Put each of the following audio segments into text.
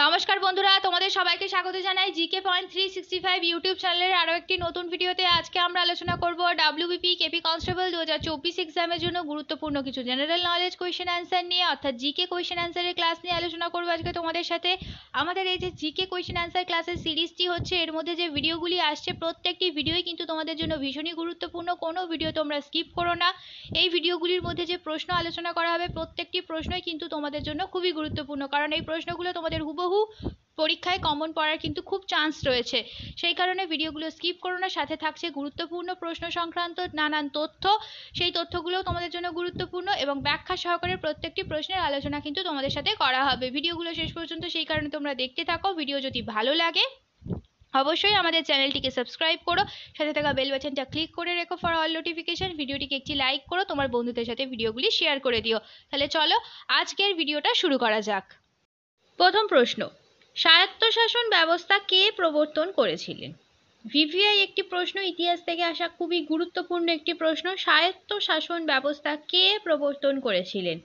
নমস্কার বন্ধুরা, তোমাদের সবাইকে স্বাগত জানাই জিকে পয়েন্ট 365 ইউটিউব চ্যানেলের আরও একটি নতুন ভিডিওতে। আজকে আমরা আলোচনা করব ডাব্লিউবিপি কেপি কনস্টেবল 2024 এক্সামের জন্য গুরুত্বপূর্ণ কিছু জেনারেল নলেজ কোয়েশ্চেন অ্যান্সার নিয়ে, অর্থাৎ জিকে কোয়েশ্চেন অ্যান্সারের ক্লাস নিয়ে আলোচনা করব আজকে তোমাদের সাথে। আমাদের এই যে জিকে কোয়েশ্চেন অ্যান্সার ক্লাসের সিরিজটি হচ্ছে, এর মধ্যে যে ভিডিওগুলি আসছে প্রত্যেকটি ভিডিওই কিন্তু তোমাদের জন্য ভীষণই গুরুত্বপূর্ণ। কোনো ভিডিও তোমরা স্কিপ করো না। এই ভিডিওগুলির মধ্যে যে প্রশ্ন আলোচনা করা হবে প্রত্যেকটি প্রশ্নই কিন্তু তোমাদের জন্য খুবই গুরুত্বপূর্ণ, কারণ এই প্রশ্নগুলো তোমাদের হুবহু পরীক্ষায় কমন পড়ার কিন্তু খুব চান্স রয়েছে। সেই কারণে ভিডিওগুলো স্কিপ করো না। সাথে থাকছে গুরুত্বপূর্ণ প্রশ্ন সংক্রান্ত নানান তথ্য, সেই তথ্যগুলোও তোমাদের জন্য গুরুত্বপূর্ণ এবং ব্যাখ্যা সহকারে প্রত্যেকটি প্রশ্নের আলোচনা কিন্তু তোমাদের সাথে করা হবে। ভিডিওগুলো শেষ পর্যন্ত সেই কারণে তোমরা দেখতে থাকো। ভিডিও যদি ভালো লাগে অবশ্যই আমাদের চ্যানেলটিকে সাবস্ক্রাইব করো, সাথে থাকা বেল বাটনটা ক্লিক করে রেখো ফর অল নোটিফিকেশন। ভিডিওটিকে একটি লাইক করো, তোমার বন্ধুদের সাথে ভিডিওগুলি শেয়ার করে দিও। তাহলে চলো আজকের ভিডিওটা শুরু করা যাক। প্রথম প্রশ্ন, স্বায়ত্তশাসন ব্যবস্থা কে প্রবর্তন করেছিলেন? ভিভিআই একটি প্রশ্ন, ইতিহাস থেকে আসা খুবই গুরুত্বপূর্ণ একটি প্রশ্ন। স্বায়ত্তশাসন ব্যবস্থা কে প্রবর্তন করেছিলেন?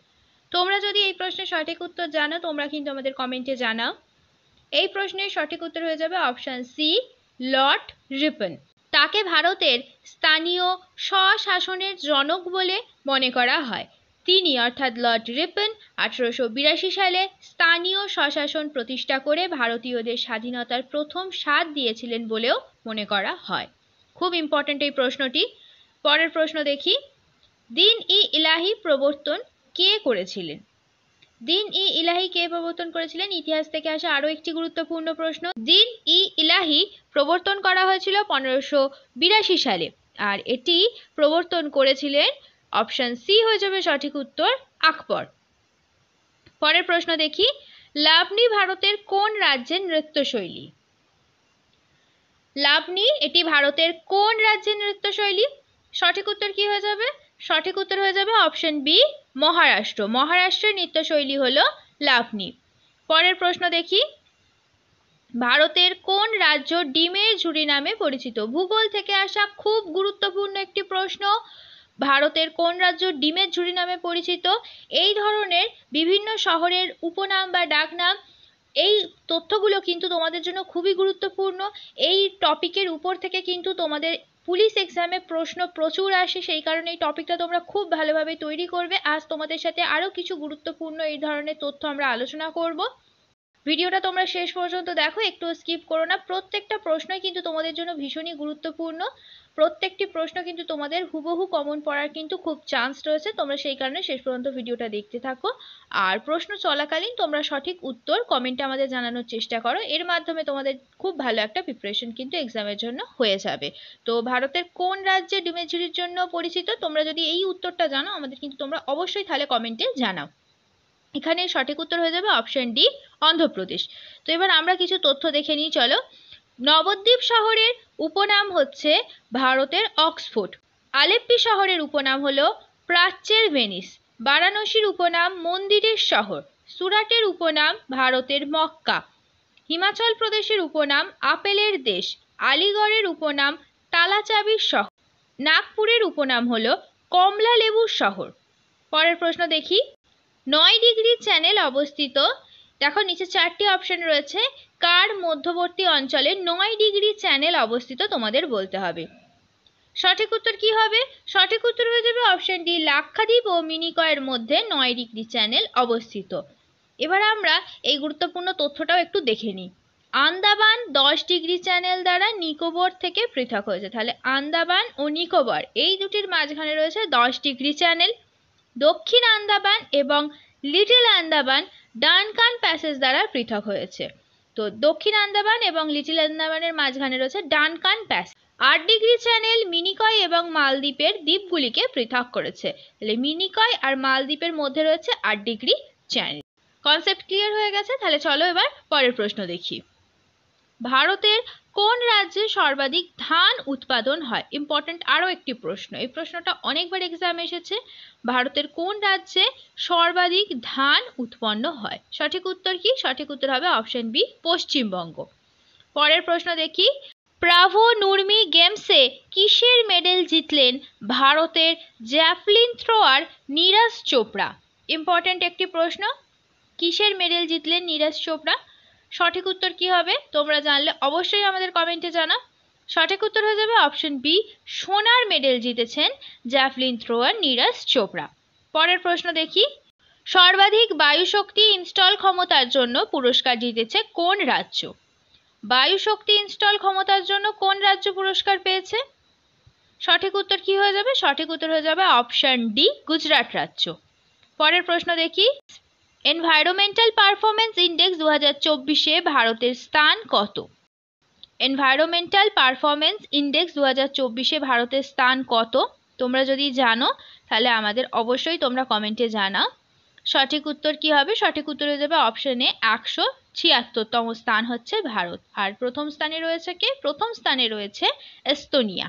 তোমরা যদি এই প্রশ্নের সঠিক উত্তর জানো তোমরা কিন্তু আমাদের কমেন্টে জানাও। এই প্রশ্নের সঠিক উত্তর হয়ে যাবে অপশন সি, লর্ড রিপন। তাকে ভারতের স্থানীয় স্বশাসনের জনক বলে মনে করা হয়। তিনি অর্থাৎ লর্ড রিপন 1882 সালে স্থানীয় স্বশাসন প্রতিষ্ঠা করে ভারতীয়দের স্বাধীনতার প্রথম স্বাদ দিয়েছিলেন বলেও মনে করা হয়। খুব ইম্পর্ট্যান্ট এই প্রশ্নটি। পরের প্রশ্ন দেখি, দিন-ই-ইলাহি প্রবর্তন কে করেছিলেন? দিন-ই-ইলাহি কে প্রবর্তন করেছিলেন? ইতিহাস থেকে আসা আরও একটি গুরুত্বপূর্ণ প্রশ্ন। দিন-ই-ইলাহি প্রবর্তন করা হয়েছিল 1582 সালে, আর এটি প্রবর্তন করেছিলেন অপশন সি হয়ে যাবে সঠিক উত্তর, আকবর। পরের প্রশ্ন দেখি, লাবণী ভারতের কোন রাজ্যের নৃত্যশৈলী? লাবণী এটি ভারতের কোন রাজ্যের নৃত্যশৈলী? সঠিক উত্তর কি হয়ে যাবে? সঠিক উত্তর হয়ে যাবে অপশন বি, মহারাষ্ট্র। মহারাষ্ট্রের নৃত্যশৈলী হলো লাবণী। পরের প্রশ্ন দেখি, ভারতের কোন রাজ্য ডিমের ঝুড়ি নামে পরিচিত? ভূগোল থেকে আসা খুব গুরুত্বপূর্ণ একটি প্রশ্ন। ভারতের কোন রাজ্য ডিমের ঝুড়ি নামে পরিচিত? এই ধরনের বিভিন্ন শহরের উপনাম বা ডাকনাম, এই তথ্যগুলো কিন্তু তোমাদের জন্য খুবই গুরুত্বপূর্ণ। এই টপিকের উপর থেকে কিন্তু তোমাদের পুলিশ এক্সামে প্রশ্ন প্রচুর আসে, সেই কারণে এই টপিকটা তোমরা খুব ভালোভাবে তৈরি করবে। আজ তোমাদের সাথে আরও কিছু গুরুত্বপূর্ণ এই ধরনের তথ্য আমরা আলোচনা করব। ভিডিওটা তোমরা শেষ পর্যন্ত দেখো, একটু স্কিপ করো না। প্রত্যেকটা প্রশ্নই কিন্তু তোমাদের জন্য ভীষণই গুরুত্বপূর্ণ। প্রত্যেকটি প্রশ্ন কিন্তু তোমাদের হুবহু কমন পড়ার কিন্তু খুব চান্স রয়েছে। তোমরা সেই কারণে শেষ পর্যন্ত ভিডিওটা দেখতে থাকো। আর প্রশ্ন চলাকালীন তোমরা সঠিক উত্তর কমেন্টে আমাদের জানানোর চেষ্টা করো। এর মাধ্যমে তোমাদের খুব ভালো একটা প্রিপারেশন কিন্তু এক্সামের জন্য হয়ে যাবে। তো ভারতের কোন রাজ্যে ডিমের ঝুড়ির জন্য পরিচিত? তোমরা যদি এই উত্তরটা জানো আমাদের কিন্তু তোমরা অবশ্যই তাহলে কমেন্টে জানাও। এখানে সঠিক উত্তর হয়ে যাবে অপশন ডি, অন্ধ্রপ্রদেশ। তো এবার আমরা কিছু তথ্য দেখে নিই, চলো। নবদ্বীপ শহরের উপনাম হচ্ছে ভারতের অক্সফোর্ড। আলেপ্পি শহরের উপনাম হলো প্রাচ্যের ভেনিস। বারাণসীর উপনাম মন্দিরের শহর। সুরাটের উপনাম ভারতের মক্কা। হিমাচল প্রদেশের উপনাম আপেলের দেশ। আলিগড়ের উপনাম তালাচাবির শহর। নাগপুরের উপনাম হলো কমলা লেবুর শহর। পরের প্রশ্ন দেখি, 9 ডিগ্রি চ্যানেল অবস্থিত, দেখো নিচে 4টি অপশন রয়েছে, কার মধ্যবর্তী অঞ্চলে 9 ডিগ্রি চ্যানেল অবস্থিত তোমাদের বলতে হবে। সঠিক উত্তর কি হবে? সঠিক উত্তর হয়ে যাবে অপশন ডি, লাক্ষাদ্বীপ ও মিনিকয়ের মধ্যে 9 ডিগ্রি চ্যানেল অবস্থিত। এবার আমরা এই গুরুত্বপূর্ণ তথ্যটাও একটু দেখে নিই। আন্দামান 10 ডিগ্রি চ্যানেল দ্বারা নিকোবর থেকে পৃথক হয়েছে। তাহলে আন্দামান ও নিকোবর এই দুটির মাঝখানে রয়েছে 10 ডিগ্রি চ্যানেল। দক্ষিণ আন্দামান এবং লিটল আন্দামান ডানকান প্যাসেজ দ্বারা পৃথক হয়েছে। তো দক্ষিণ আন্দামান এবং লিটল আন্দামানের মাঝখানে রয়েছে Duncan passage. 8 degree channel Minicoy এবং মালদ্বীপের দ্বীপগুলিকে পৃথক করেছে। তাহলে মিনিকয় আর মালদ্বীপের মধ্যে রয়েছে 8 ডিগ্রি চ্যানেল। কনসেপ্ট ক্লিয়ার হয়ে গেছে? তাহলে চলো এবার পরের প্রশ্ন দেখি। ভারতের কোন রাজ্যে সর্বাধিক ধান উৎপাদন হয়? ইম্পর্টেন্ট আরও একটি প্রশ্ন, এই প্রশ্নটা অনেকবার এক্সামে এসেছে। ভারতের কোন রাজ্যে সর্বাধিক ধান উৎপন্ন হয়? সঠিক উত্তর কি? সঠিক উত্তর হবে অপশন বি, পশ্চিমবঙ্গ। পরের প্রশ্ন দেখি, ব্রাভো নুরমি গেমসে কিসের মেডেল জিতলেন ভারতের javelin thrower Neeraj Chopra? Important একটি প্রশ্ন, কিসের মেডেল জিতলেন নীরজ চোপড়া? সঠিক উত্তর কি হবে তোমরা জানলে অবশ্যই আমাদের কমেন্টে জানাও। সঠিক উত্তর হয়ে যাবে অপশন বি, সোনার মেডেল জিতেছেন জ্যাভলিন থ্রোয়ার নীরজ চোপড়া। পরের প্রশ্ন দেখি, সর্বাধিক বায়ুশক্তি ইনস্টল ক্ষমতার জন্য পুরস্কার জিতেছে কোন রাজ্য? বায়ুশক্তি ইনস্টল ক্ষমতার জন্য কোন রাজ্য পুরস্কার পেয়েছে? সঠিক উত্তর কি হয়ে যাবে? সঠিক উত্তর হয়ে যাবে অপশন ডি, গুজরাট রাজ্য। পরের প্রশ্ন দেখি, এনভায়রনমেন্টাল পারফরমেন্স ইন্ডেক্স 2024-এ ভারতের স্থান কত? এনভায়রনমেন্টাল পারফরমেন্স ইন্ডেক্স 2024-এ ভারতের স্থান কত? তোমরা যদি জানো তাহলে আমাদের অবশ্যই তোমরা কমেন্টে জানাও। সঠিক উত্তর কি হবে? সঠিক উত্তর হয়ে যাবে অপশনে 176তম স্থান হচ্ছে ভারত। আর প্রথম স্থানে রয়েছে কে? প্রথম স্থানে রয়েছে এস্তোনিয়া।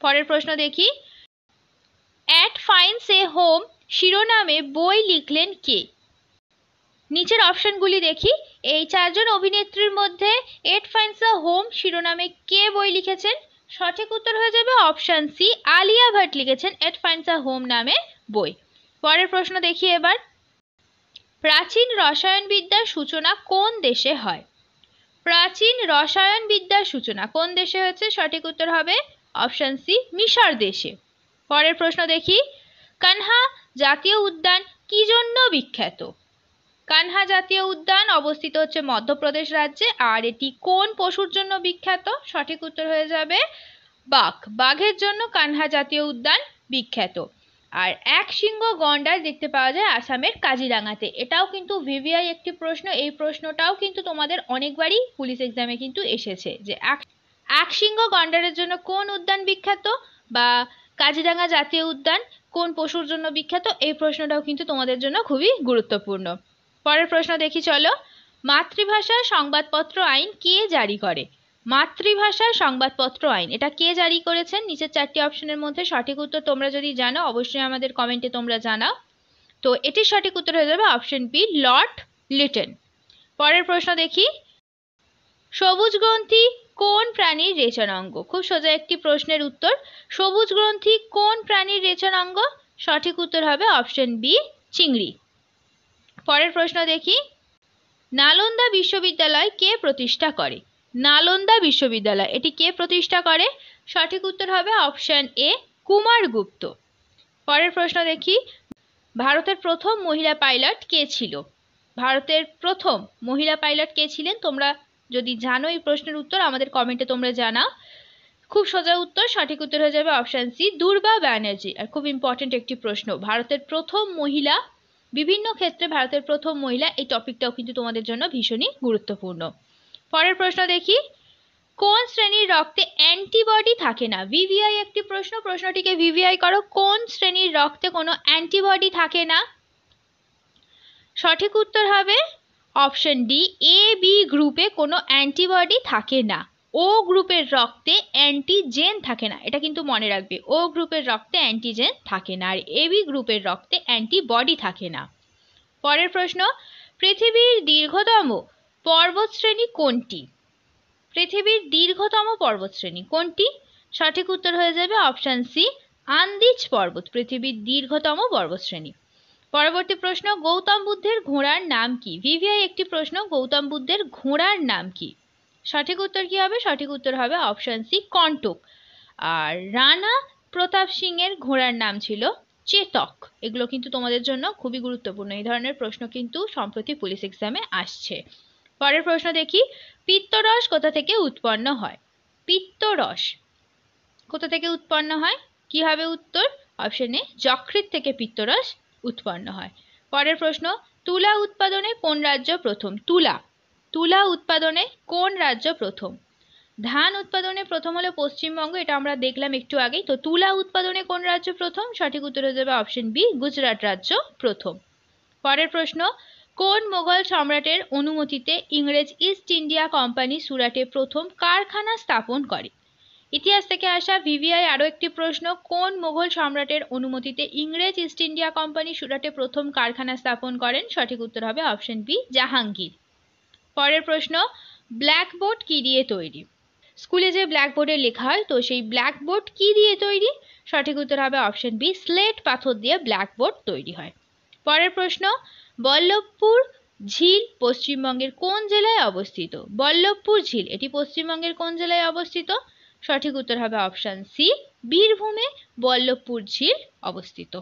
পরের প্রশ্ন দেখি, অ্যাট ফাইন্ডস এ হোম শিরোনামে বই লিখলেন কে? নিচের অপশনগুলি দেখি, এই চারজন অভিনেত্রীর মধ্যে এট ফাইন্ডস আ হোম শিরোনামে কে বই লিখেছেন? সঠিক উত্তর হয়ে যাবে অপশন সি, আলিয়া ভাট লিখেছেন এট ফাইন্ডস আ হোম নামে বই। পরের প্রশ্ন দেখি এবার, প্রাচীন রসায়নবিদ্যার সূচনা কোন দেশে হয়? প্রাচীন রসায়নবিদ্যার সূচনা কোন দেশে হয়েছে? সঠিক উত্তর হবে অপশন সি, মিশর দেশে। পরের প্রশ্ন দেখি, কানহা জাতীয় উদ্যান কি জন্য বিখ্যাত? কানহা জাতীয় উদ্যান অবস্থিত হচ্ছে মধ্যপ্রদেশ রাজ্যে। আর এটি কোন পশুর জন্য বিখ্যাত? সঠিক উত্তর হয়ে যাবে বাঘ। বাঘের জন্য কানহা জাতীয় উদ্যান বিখ্যাত। আর এক শৃঙ্গ গন্ডার দেখতে পাওয়া যায় আসামের কাজিরাঙাতে। এটাও কিন্তু ভিভিআই একটি প্রশ্ন, এই প্রশ্নটাও কিন্তু তোমাদের অনেকবারই পুলিশ এক্সামে কিন্তু এসেছে, যে এক শৃঙ্গ গন্ডারের জন্য কোন উদ্যান বিখ্যাত, বা কাজিরাঙা জাতীয় উদ্যান কোন পশুর জন্য বিখ্যাত, এই প্রশ্নটাও কিন্তু তোমাদের জন্য খুবই গুরুত্বপূর্ণ। পরের প্রশ্ন দেখি চলো, মাতৃভাষা সংবাদপত্র আইন কে জারি করে? মাতৃভাষা সংবাদপত্র আইন এটা কে জারি করেছেন? নিচের চারটি অপশনের মধ্যে সঠিক উত্তর তোমরা যদি জানো অবশ্যই আমাদের কমেন্টে তোমরা জানাও। তো এটির সঠিক উত্তর হয়ে যাবে অপশন বি, লর্ড লিটন। পরের প্রশ্ন দেখি, সবুজ গ্রন্থি কোন প্রাণীর রেচনাঙ্গ? খুব সোজা একটি প্রশ্নের উত্তর, সবুজ গ্রন্থি কোন প্রাণীর রেচনাঙ্গ? সঠিক উত্তর হবে অপশন বি, চিংড়ি। পরের প্রশ্ন দেখি, নালন্দা বিশ্ববিদ্যালয় কে প্রতিষ্ঠা করে? নালন্দা বিশ্ববিদ্যালয় এটি কে প্রতিষ্ঠা করে? সঠিক উত্তর হবে অপশন এ, কুমারগুপ্ত। পরের প্রশ্ন দেখি, ভারতের প্রথম মহিলা পাইলট কে ছিল? ভারতের প্রথম মহিলা পাইলট কে ছিলেন? তোমরা যদি জানো এই প্রশ্নের উত্তর আমাদের কমেন্টে তোমরা জানাও। খুব সোজা উত্তর, সঠিক উত্তর হয়ে যাবে অপশন সি, দুর্বা ব্যানার্জি। আর খুব ইম্পর্টেন্ট একটি প্রশ্ন, ভারতের প্রথম মহিলা, বিভিন্ন ক্ষেত্রে ভারতের প্রথম মহিলা, এই টপিকটাও কিন্তু তোমাদের জন্য ভীষণই গুরুত্বপূর্ণ। পরের প্রশ্ন দেখি, কোন শ্রেণীর রক্তে অ্যান্টিবডি থাকে না? ভিভিআই একটি প্রশ্ন, প্রশ্নটিকে ভিভিআই করো, কোন শ্রেণীর রক্তে কোনো অ্যান্টিবডি থাকে না? সঠিক উত্তর হবে অপশন ডি, এ বি গ্রুপে কোনো অ্যান্টিবডি থাকে না। ও গ্রুপের রক্তে অ্যান্টিজেন থাকে না, এটা কিন্তু মনে রাখবে। ও গ্রুপের রক্তে অ্যান্টিজেন থাকে না, আর এ বি গ্রুপের রক্তে অ্যান্টিবডি থাকে না। পরের প্রশ্ন, পৃথিবীর দীর্ঘতম পর্বতশ্রেণী কোনটি? পৃথিবীর দীর্ঘতম পর্বতশ্রেণী কোনটি? সঠিক উত্তর হয়ে যাবে অপশন সি, আন্দিজ পর্বত পৃথিবীর দীর্ঘতম পর্বতশ্রেণী। পরবর্তী প্রশ্ন, গৌতম বুদ্ধের ঘোড়ার নাম কি? ভিভিআই একটি প্রশ্ন, গৌতম বুদ্ধের ঘোড়ার নাম কি? সঠিক উত্তর কি হবে? সঠিক উত্তর হবে অপশন সি, কণ্টক। আর রানা প্রতাপ সিং এর ঘোড়ার নাম ছিল চেতক। এগুলো কিন্তু তোমাদের জন্য খুবই গুরুত্বপূর্ণ, এই ধরনের প্রশ্ন কিন্তু সম্প্রতি পুলিশ এক্সামে আসছে। পরের প্রশ্ন দেখি, পিত্তরস কোথা থেকে উৎপন্ন হয়? পিত্তরস কোথা থেকে উৎপন্ন হয়? কি হবে উত্তর? অপশন এ, যকৃৎ থেকে পিত্তরস উৎপন্ন হয়। পরের প্রশ্ন, তুলা উৎপাদনে কোন রাজ্য প্রথম? তুলা উৎপাদনে কোন রাজ্য প্রথম? ধান উৎপাদনে প্রথম হলো পশ্চিমবঙ্গ, এটা আমরা দেখলাম একটু আগেই। তো তুলা উৎপাদনে কোন রাজ্য প্রথম? সঠিক উত্তর হয়ে যাবে অপশন বি, গুজরাট রাজ্য প্রথম। পরের প্রশ্ন, কোন মোগল সম্রাটের অনুমতিতে ইংরেজ ইস্ট ইন্ডিয়া কোম্পানি সুরাটে প্রথম কারখানা স্থাপন করে? ইতিহাস থেকে আসা ভিভিআই আরও একটি প্রশ্ন, কোন মোগল সম্রাটের অনুমতিতে ইংরেজ ইস্ট ইন্ডিয়া কোম্পানি সুরাটে প্রথম কারখানা স্থাপন করেন? সঠিক উত্তর হবে অপশন বি, জাহাঙ্গীর। পরের প্রশ্ন, ব্ল্যাকবোর্ড কি দিয়ে তৈরি? স্কুলে যে ব্ল্যাকবোর্ডে লেখা হয়, তো সেই ব্ল্যাকবোর্ড কি দিয়ে তৈরি? সঠিক উত্তর হবে অপশন বি, স্লেট পাথর দিয়ে ব্ল্যাকবোর্ড তৈরি হয়। পরের প্রশ্ন, বল্লভপুর ঝিল পশ্চিমবঙ্গের কোন জেলায় অবস্থিত? বল্লভপুর ঝিল এটি পশ্চিমবঙ্গের কোন জেলায় অবস্থিত? সঠিক উত্তর হবে অপশন সি, বীরভূমে বল্লভপুর ঝিল অবস্থিত।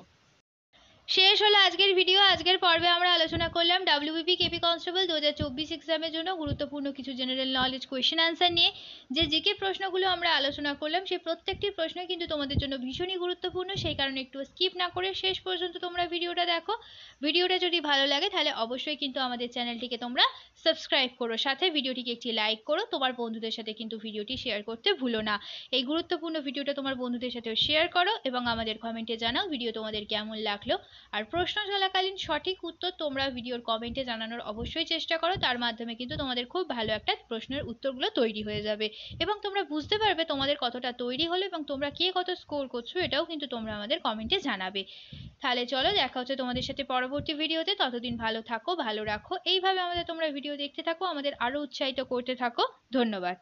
শেষ হলো আজকের ভিডিও। আজকের পর্বে আমরা আলোচনা করলাম ডাব্লিউবিপি কেপি কনস্টেবল 2024 এক্সামের জন্য গুরুত্বপূর্ণ কিছু জেনারেল নলেজ কোয়েশ্চেন আনসার নিয়ে। যে জিকে প্রশ্নগুলো আমরা আলোচনা করলাম সেই প্রত্যেকটি প্রশ্ন কিন্তু তোমাদের জন্য ভীষণই গুরুত্বপূর্ণ, সেই কারণে একটু স্কিপ না করে শেষ পর্যন্ত তোমরা ভিডিওটা দেখো। ভিডিওটা যদি ভালো লাগে তাহলে অবশ্যই কিন্তু আমাদের চ্যানেলটিকে তোমরা সাবস্ক্রাইব করো, সাথে ভিডিওটিকে একটি লাইক করো, তোমার বন্ধুদের সাথে কিন্তু ভিডিওটি শেয়ার করতে ভুলো না। এই গুরুত্বপূর্ণ ভিডিওটা তোমার বন্ধুদের সাথেও শেয়ার করো এবং আমাদের কমেন্টে জানাও ভিডিও তোমাদের কেমন লাগলো। আর প্রশ্ন চলাকালীন সঠিক উত্তর তোমরা ভিডিওর কমেন্টে জানানোর অবশ্যই চেষ্টা করো, তার মাধ্যমে কিন্তু তোমাদের খুব ভালো একটা প্রশ্নের উত্তরগুলো তৈরি হয়ে যাবে এবং তোমরা বুঝতে পারবে তোমাদের কতটা তৈরি হলো এবং তোমরা কে কত স্কোর করছো, এটাও কিন্তু তোমরা আমাদের কমেন্টে জানাবে। তাহলে চলো দেখা হচ্ছে তোমাদের সাথে পরবর্তী ভিডিওতে। ততদিন ভালো থাকো, ভালো রাখো, এইভাবে আমাদের তোমরা ভিডিও দেখতে থাকো, আমাদের আরো উৎসাহিত করতে থাকো। ধন্যবাদ।